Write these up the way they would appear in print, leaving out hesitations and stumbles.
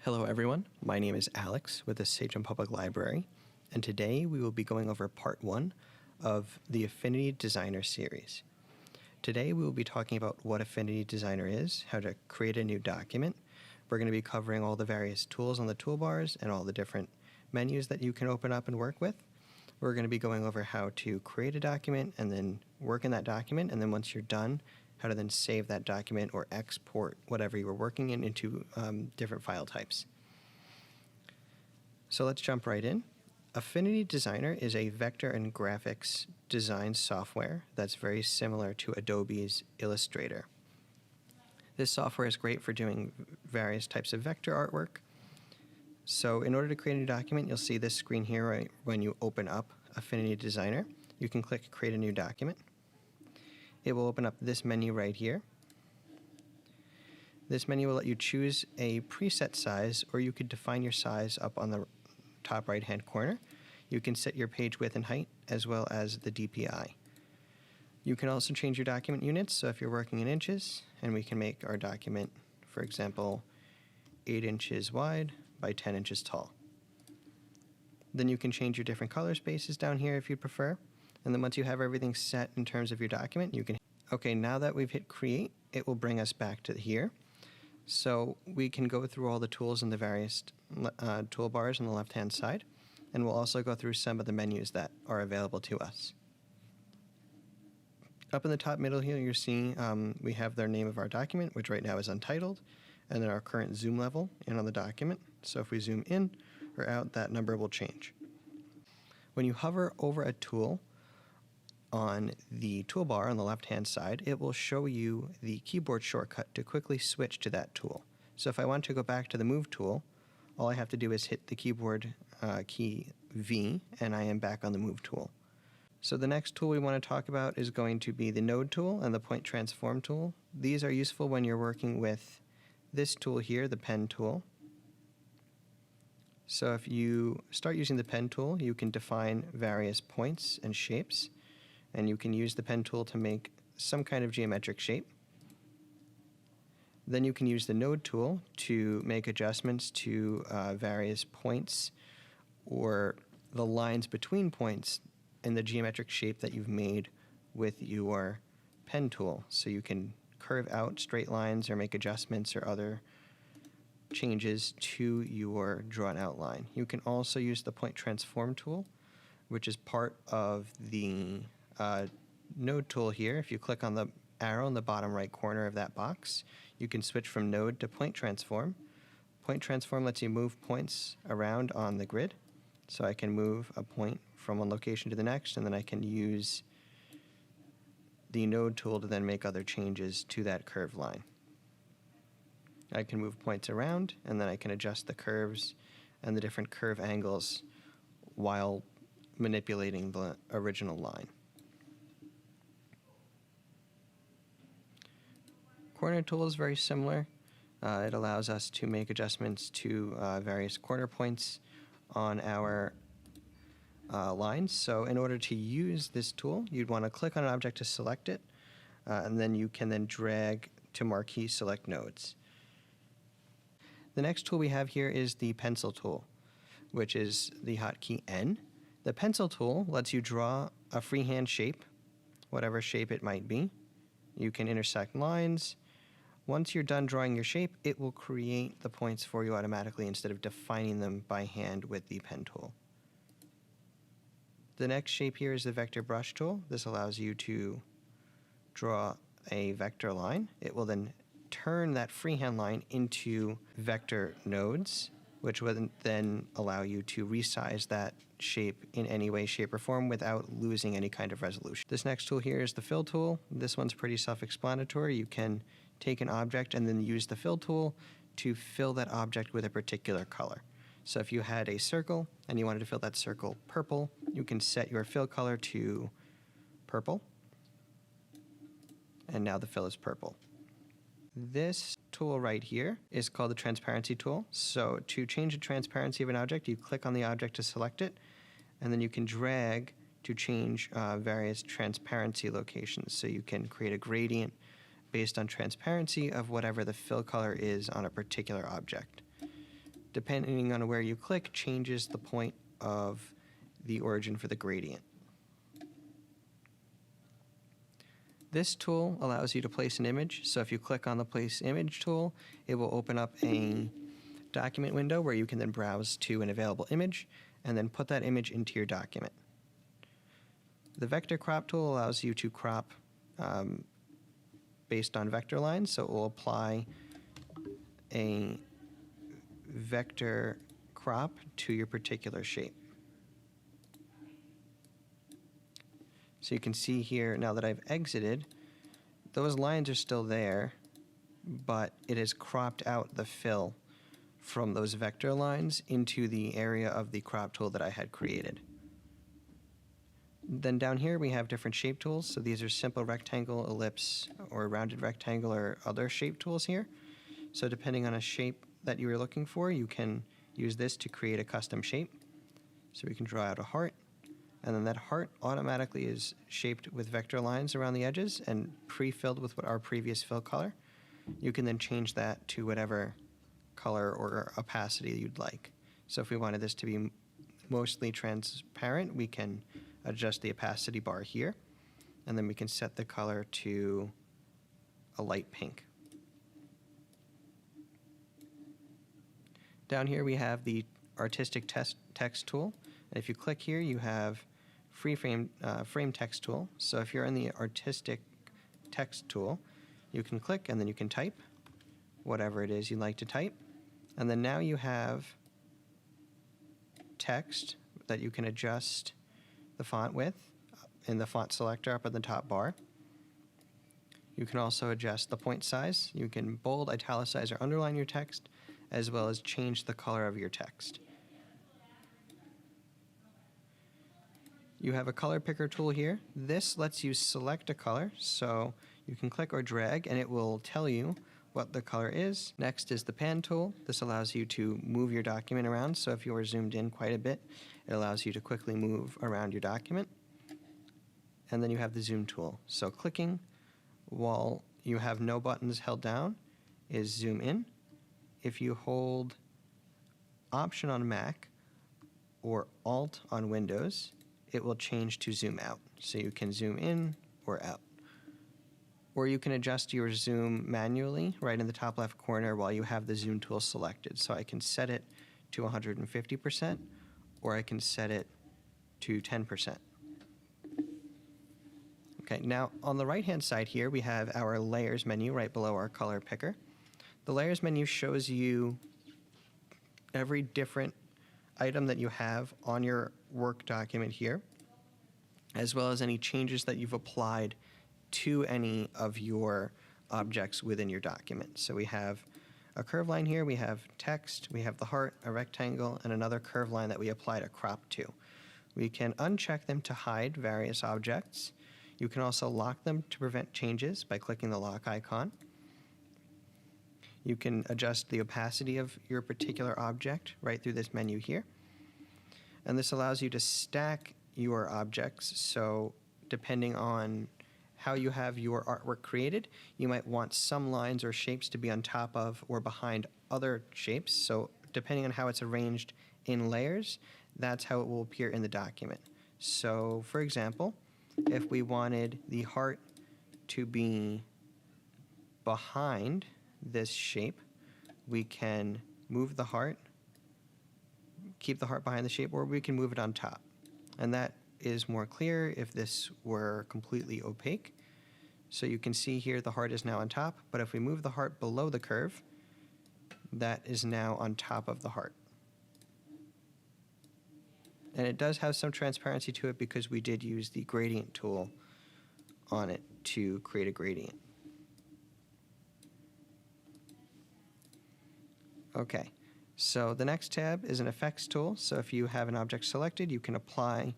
Hello everyone, my name is Alex with the Sachem Public Library, and today we will be going over part 1 of the Affinity Designer series. Today we will be talking about what Affinity Designer is, how to create a new document. We're going to be covering all the various tools on the toolbars and all the different menus that you can open up and work with. We're going to be going over how to create a document and then work in that document, and then once you're done, how to then save that document or export whatever you were working in into different file types. So let's jump right in. Affinity Designer is a vector and graphics design software that's very similar to Adobe's Illustrator. This software is great for doing various types of vector artwork. So in order to create a new document, you'll see this screen here right when you open up Affinity Designer. You can click Create a New Document. It will open up this menu right here. This menu will let you choose a preset size, or you could define your size up on the top right hand corner. You can set your page width and height as well as the DPI. You can also change your document units, so if you're working in inches, and we can make our document, for example, 8 inches wide by 10 inches tall. Then you can change your different color spaces down here if you prefer. And then once you have everything set in terms of your document, you can... Okay, now that we've hit create, it will bring us back to here. So we can go through all the tools in the various toolbars on the left-hand side, and we'll also go through some of the menus that are available to us. Up in the top middle here, you're seeing we have the name of our document, which right now is untitled, and then our current zoom level in on the document. So if we zoom in or out, that number will change. When you hover over a tool on the toolbar on the left-hand side, it will show you the keyboard shortcut to quickly switch to that tool. So if I want to go back to the Move tool, all I have to do is hit the keyboard key V, and I am back on the Move tool. So the next tool we want to talk about is going to be the Node tool and the Point Transform tool. These are useful when you're working with this tool here, the Pen tool. So if you start using the Pen tool, you can define various points and shapes, and you can use the Pen tool to make some kind of geometric shape. Then you can use the Node tool to make adjustments to various points or the lines between points in the geometric shape that you've made with your Pen tool. So you can curve out straight lines or make adjustments or other changes to your drawn outline. You can also use the Point Transform tool, which is part of the Node tool here. If you click on the arrow in the bottom right corner of that box, you can switch from Node to Point Transform. Point Transform lets you move points around on the grid. So I can move a point from one location to the next, and then I can use the Node tool to then make other changes to that curved line. I can move points around, and then I can adjust the curves and the different curve angles while manipulating the original line. Corner tool is very similar. It allows us to make adjustments to various corner points on our lines. So in order to use this tool, you'd want to click on an object to select it, and then you can then drag to marquee select nodes. The next tool we have here is the Pencil tool, which is the hotkey N. The Pencil tool lets you draw a freehand shape, whatever shape it might be. You can intersect lines. Once you're done drawing your shape, it will create the points for you automatically instead of defining them by hand with the Pen tool. The next shape here is the Vector Brush tool. This allows you to draw a vector line. It will then turn that freehand line into vector nodes, which will then allow you to resize that shape in any way, shape, or form without losing any kind of resolution. This next tool here is the Fill tool. This one's pretty self-explanatory. You can take an object and then use the Fill tool to fill that object with a particular color. So if you had a circle and you wanted to fill that circle purple, you can set your fill color to purple, and now the fill is purple. This tool right here is called the Transparency tool. So to change the transparency of an object, you click on the object to select it, and then you can drag to change various transparency locations. So you can create a gradient based on transparency of whatever the fill color is on a particular object. depending on where you click, changes the point of the origin for the gradient. This tool allows you to place an image. So if you click on the Place Image tool, it will open up a document window where you can then browse to an available image and then put that image into your document. The Vector Crop tool allows you to crop based on vector lines, so it will apply a vector crop to your particular shape. So you can see here, now that I've exited, those lines are still there, but it has cropped out the fill from those vector lines into the area of the crop tool that I had created. Then down here we have different shape tools. So these are simple rectangle, ellipse, or rounded rectangle, or other shape tools here. So depending on a shape that you are looking for, you can use this to create a custom shape. So we can draw out a heart, and then that heart automatically is shaped with vector lines around the edges and pre-filled with what our previous fill color. You can then change that to whatever color or opacity you'd like. So if we wanted this to be mostly transparent, we can adjust the opacity bar here, and then we can set the color to a light pink. Down here we have the Artistic Text tool, and if you click here you have frame text tool. So if you're in the Artistic Text tool, you can click and then you can type whatever it is you'd like to type, and then now you have text that you can adjust the font with in the font selector up at the top bar. You can also adjust the point size. You can bold, italicize, or underline your text, as well as change the color of your text. You have a color picker tool here. This lets you select a color, so you can click or drag and it will tell you what the color is. Next is the pan tool. This allows you to move your document around, so if you are zoomed in quite a bit, it allows you to quickly move around your document. And then you have the zoom tool. So clicking while you have no buttons held down is zoom in. If you hold Option on Mac or Alt on Windows, it will change to zoom out. So you can zoom in or out. Or you can adjust your zoom manually right in the top left corner while you have the zoom tool selected. So I can set it to 150%, or I can set it to 10%. Okay, now on the right-hand side here, we have our Layers menu right below our color picker. The Layers menu shows you every different item that you have on your work document here, as well as any changes that you've applied to any of your objects within your document. So we have a curve line here, we have text, we have the heart, a rectangle, and another curve line that we applied a crop to. We can uncheck them to hide various objects. You can also lock them to prevent changes by clicking the lock icon. You can adjust the opacity of your particular object right through this menu here. And this allows you to stack your objects, so depending on how you have your artwork created, you might want some lines or shapes to be on top of or behind other shapes. So depending on how it's arranged in layers, that's how it will appear in the document. So for example, if we wanted the heart to be behind this shape, we can move the heart, keep the heart behind the shape, or we can move it on top. And that is more clear if this were completely opaque. So you can see here the heart is now on top, but if we move the heart below the curve, that is now on top of the heart. And it does have some transparency to it because we did use the gradient tool on it to create a gradient. Okay, so the next tab is an effects tool. So if you have an object selected, you can apply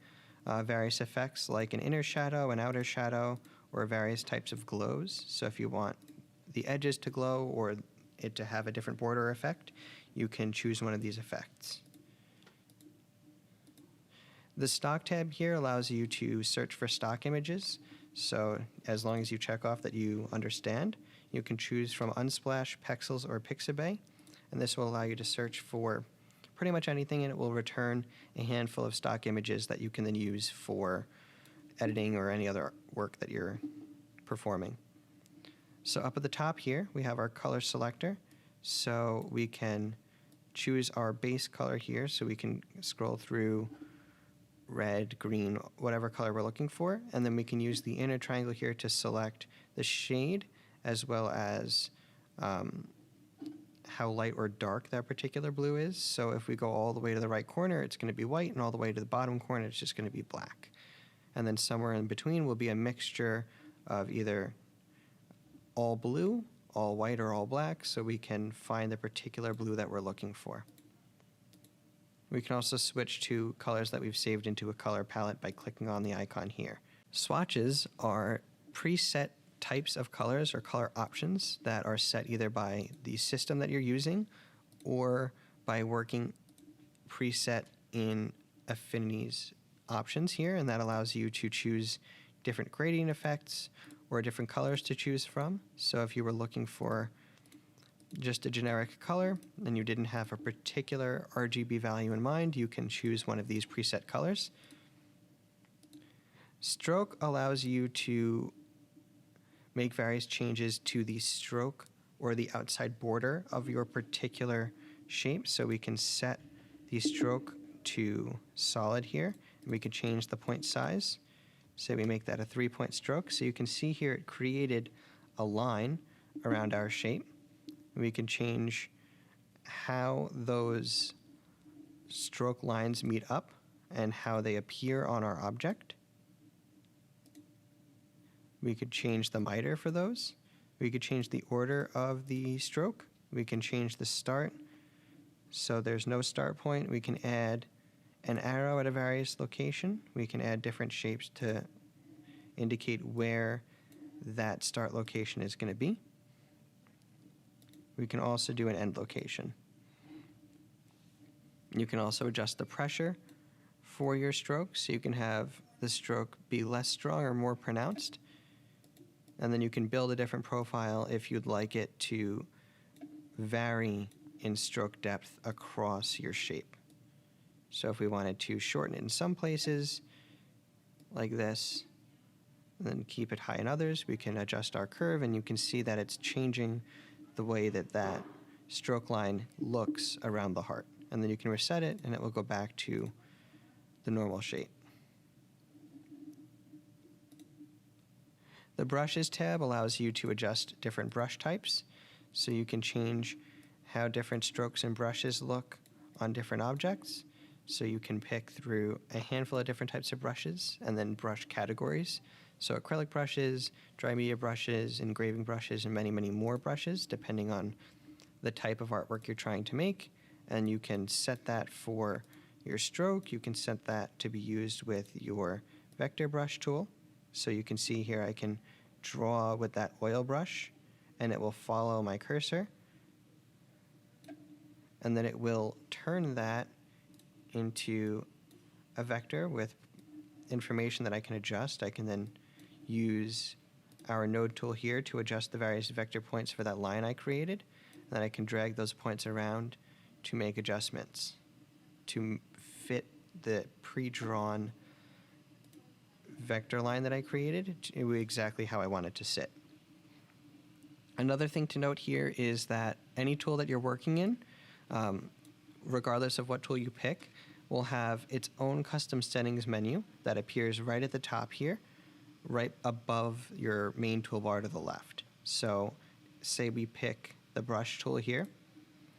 various effects like an inner shadow, an outer shadow, or various types of glows. So if you want the edges to glow or it to have a different border effect, you can choose one of these effects. The stock tab here allows you to search for stock images. So as long as you check off that you understand, you can choose from Unsplash, Pexels, or Pixabay. and this will allow you to search for pretty much anything, and it will return a handful of stock images that you can then use for editing or any other work that you're performing. So up at the top here, we have our color selector. So we can choose our base color here, so we can scroll through red, green, whatever color we're looking for, and then we can use the inner triangle here to select the shade as well as how light or dark that particular blue is. So if we go all the way to the right corner, it's going to be white, and all the way to the bottom corner, it's just going to be black. And then somewhere in between will be a mixture of either all blue, all white, or all black, so we can find the particular blue that we're looking for. We can also switch to colors that we've saved into a color palette by clicking on the icon here. Swatches are preset types of colors or color options that are set either by the system that you're using or by working preset in Affinity's options here, and that allows you to choose different gradient effects or different colors to choose from. So if you were looking for just a generic color and you didn't have a particular RGB value in mind, you can choose one of these preset colors. Stroke allows you to make various changes to the stroke or the outside border of your particular shape. So we can set the stroke to solid here, and we can change the point size. Say we make that a 3-point stroke. So you can see here it created a line around our shape. We can change how those stroke lines meet up and how they appear on our object. We could change the miter for those. We could change the order of the stroke. We can change the start. So there's no start point. We can add an arrow at a various location. We can add different shapes to indicate where that start location is going to be. We can also do an end location. You can also adjust the pressure for your stroke, so you can have the stroke be less strong or more pronounced. And then you can build a different profile if you'd like it to vary in stroke depth across your shape. So if we wanted to shorten it in some places, like this, and then keep it high in others, we can adjust our curve, and you can see that it's changing the way that that stroke line looks around the heart. And then you can reset it, and it will go back to the normal shape. The Brushes tab allows you to adjust different brush types, so you can change how different strokes and brushes look on different objects. So you can pick through a handful of different types of brushes and then brush categories. So acrylic brushes, dry media brushes, engraving brushes, and many, many more brushes, depending on the type of artwork you're trying to make. And you can set that for your stroke. You can set that to be used with your vector brush tool. So you can see here I can draw with that oil brush, and it will follow my cursor. And then it will turn that into a vector with information that I can adjust. I can then use our node tool here to adjust the various vector points for that line I created. And then I can drag those points around to make adjustments to fit the pre-drawn vector line that I created to exactly how I want it to sit. Another thing to note here is that any tool that you're working in, regardless of what tool you pick, will have its own custom settings menu that appears right at the top here, right above your main toolbar to the left. So say we pick the brush tool here,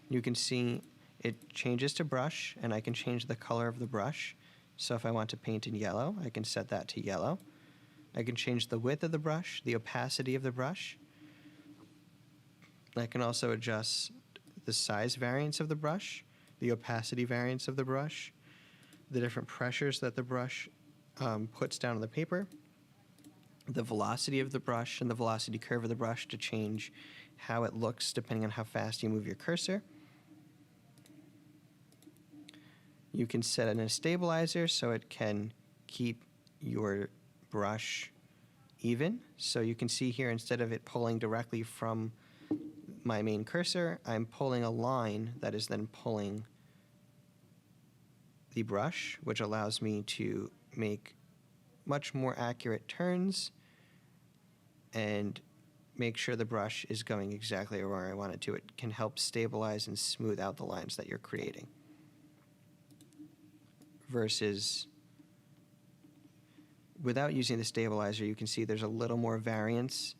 you can see it changes to brush, and I can change the color of the brush. So if I want to paint in yellow, I can set that to yellow. I can change the width of the brush, the opacity of the brush. I can also adjust the size variance of the brush, the opacity variance of the brush, the different pressures that the brush puts down on the paper, the velocity of the brush, and the velocity curve of the brush to change how it looks depending on how fast you move your cursor. You can set in a stabilizer so it can keep your brush even. So you can see here, instead of it pulling directly from my main cursor, I'm pulling a line that is then pulling the brush, which allows me to make much more accurate turns and make sure the brush is going exactly where I want it to. It can help stabilize and smooth out the lines that you're creating. Versus without using the stabilizer, you can see there's a little more variance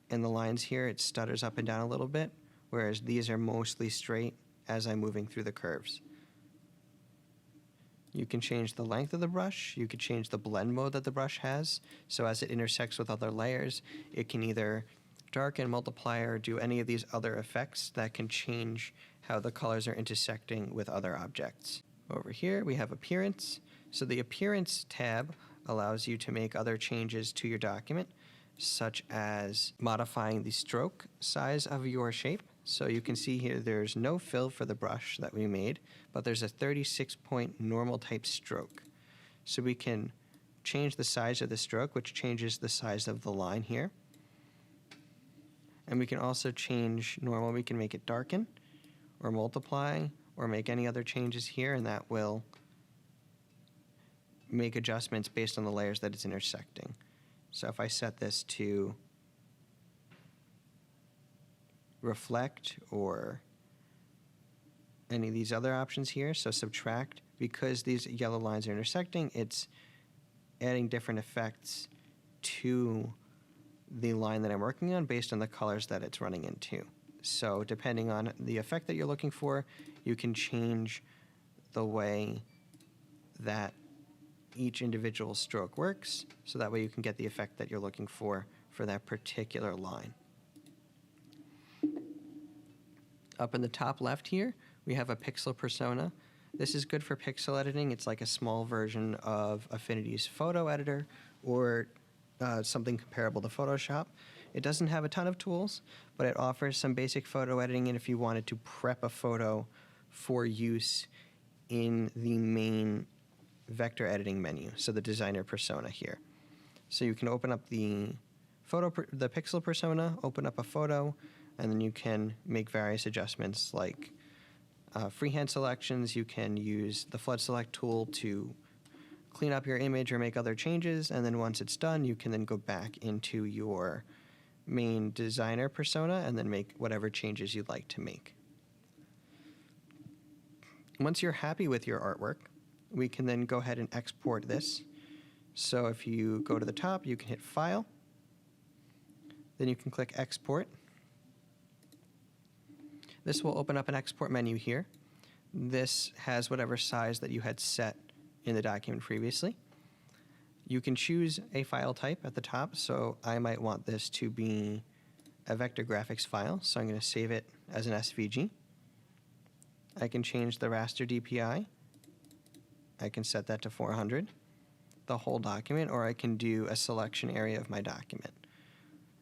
in the lines here. It stutters up and down a little bit, whereas these are mostly straight as I'm moving through the curves. You can change the length of the brush. You can change the blend mode that the brush has. So as it intersects with other layers, it can either darken, multiply, or do any of these other effects that can change how the colors are intersecting with other objects. Over here, we have Appearance. So the Appearance tab allows you to make other changes to your document, such as modifying the stroke size of your shape. So you can see here there's no fill for the brush that we made, but there's a 36-point normal type stroke. So we can change the size of the stroke, which changes the size of the line here. And we can also change normal. We can make it darken or multiply or make any other changes here, and that will make adjustments based on the layers that it's intersecting. So if I set this to reflect or any of these other options here, so subtract, because these yellow lines are intersecting, it's adding different effects to the line that I'm working on based on the colors that it's running into. So depending on the effect that you're looking for, you can change the way that each individual stroke works, so that way you can get the effect that you're looking for that particular line. Up in the top left here, we have a pixel persona. This is good for pixel editing. It's like a small version of Affinity's photo editor or something comparable to Photoshop. It doesn't have a ton of tools, but it offers some basic photo editing, and if you wanted to prep a photo for use in the main vector editing menu, so the designer persona here. So you can open up the pixel persona, open up a photo, and then you can make various adjustments like freehand selections. You can use the flood select tool to clean up your image or make other changes, and then once it's done, you can then go back into your main designer persona and then make whatever changes you'd like to make. Once you're happy with your artwork, we can then go ahead and export this. So if you go to the top, you can hit File, then you can click Export. This will open up an export menu here. This has whatever size that you had set in the document previously. You can choose a file type at the top, so I might want this to be a vector graphics file, so I'm going to save it as an SVG. I can change the raster DPI. I can set that to 400, the whole document, or I can do a selection area of my document.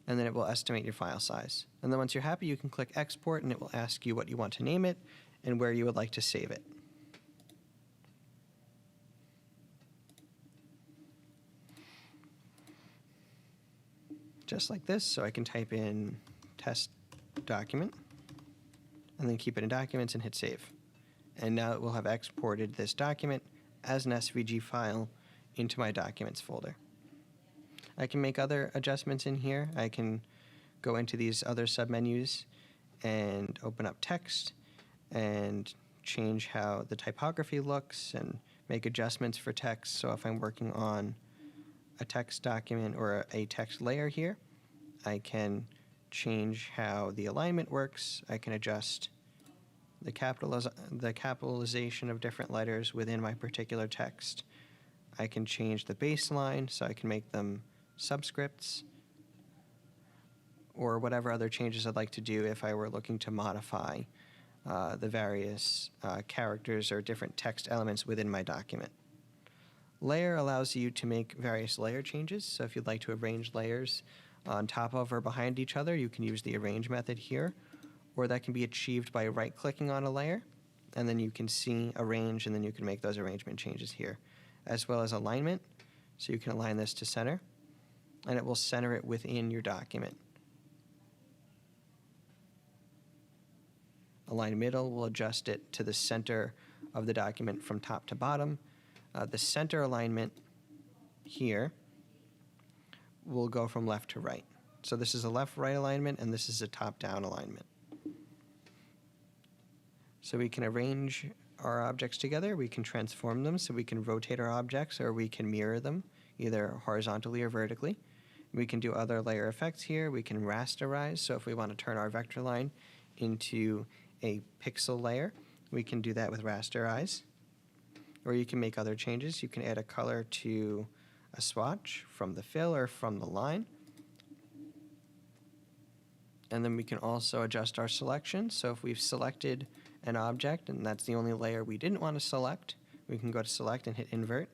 And then it will estimate your file size. And then once you're happy, you can click Export, and it will ask you what you want to name it and where you would like to save it. Just like this, so I can type in test document, and then keep it in Documents and hit Save. And now it will have exported this document as an SVG file into my Documents folder. I can make other adjustments in here. I can go into these other submenus and open up text and change how the typography looks and make adjustments for text. So if I'm working on a text document or a text layer here, I can change how the alignment works. I can adjust the capitalization of different letters within my particular text. I can change the baseline, so I can make them subscripts, or whatever other changes I'd like to do if I were looking to modify the various characters or different text elements within my document. Layer allows you to make various layer changes, so if you'd like to arrange layers on top of or behind each other, you can use the arrange method here, or that can be achieved by right-clicking on a layer, and then you can see arrange, and then you can make those arrangement changes here, as well as alignment, so you can align this to center, and it will center it within your document. Align middle will adjust it to the center of the document from top to bottom. The center alignment here will go from left to right. So this is a left-right alignment, and this is a top-down alignment. So we can arrange our objects together, we can transform them, so we can rotate our objects, or we can mirror them, either horizontally or vertically. We can do other layer effects here. We can rasterize, so if we want to turn our vector line into a pixel layer, we can do that with rasterize. Or you can make other changes. You can add a color to a swatch from the fill or from the line. And then we can also adjust our selection. So if we've selected an object and that's the only layer we didn't want to select, we can go to select and hit invert,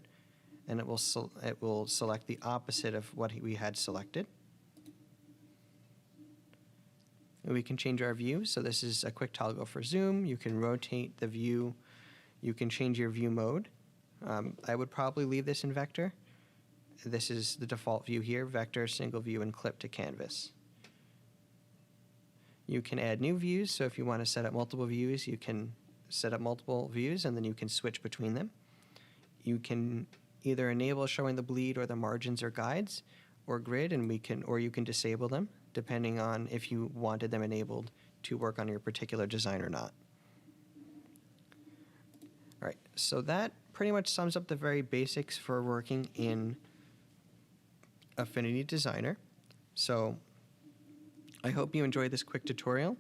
and it will select the opposite of what we had selected. And we can change our view. So this is a quick toggle for zoom. You can rotate the view. You can change your view mode. I would probably leave this in vector. This is the default view here, vector, single view, and clip to canvas. You can add new views, so if you want to set up multiple views, you can set up multiple views and then you can switch between them. You can either enable showing the bleed or the margins or guides or grid, and or you can disable them depending on if you wanted them enabled to work on your particular design or not. All right, so that pretty much sums up the very basics for working in Affinity Designer. So I hope you enjoyed this quick tutorial.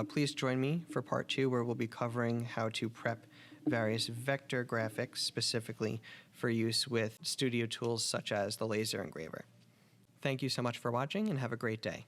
Please join me for part 2, where we'll be covering how to prep various vector graphics specifically for use with studio tools such as the laser engraver. Thank you so much for watching, and have a great day.